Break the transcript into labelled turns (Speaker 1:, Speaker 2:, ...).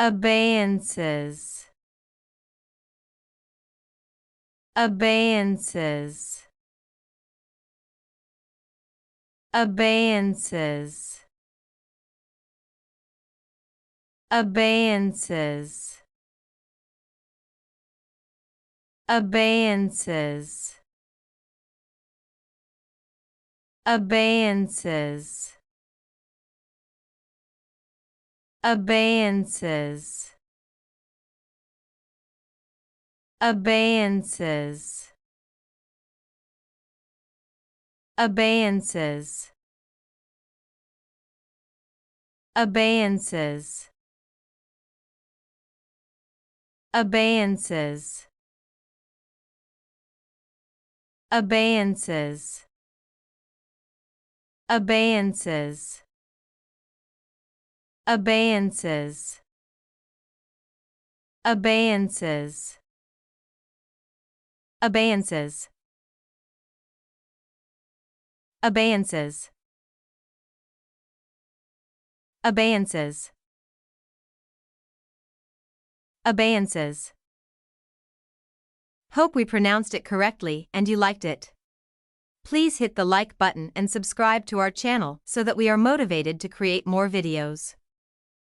Speaker 1: Abeyances. Abeyances. Abeyances. Abeyances. Abeyances. Abeyances. Abeyances. Abeyances. Abeyances. Abeyances. Abeyances. Abeyances. Abeyances. Abeyances. Abeyances. Abeyances. Abeyances. Abeyances. Abeyances. Hope we pronounced it correctly and you liked it. Please hit the like button and subscribe to our channel so that we are motivated to create more videos.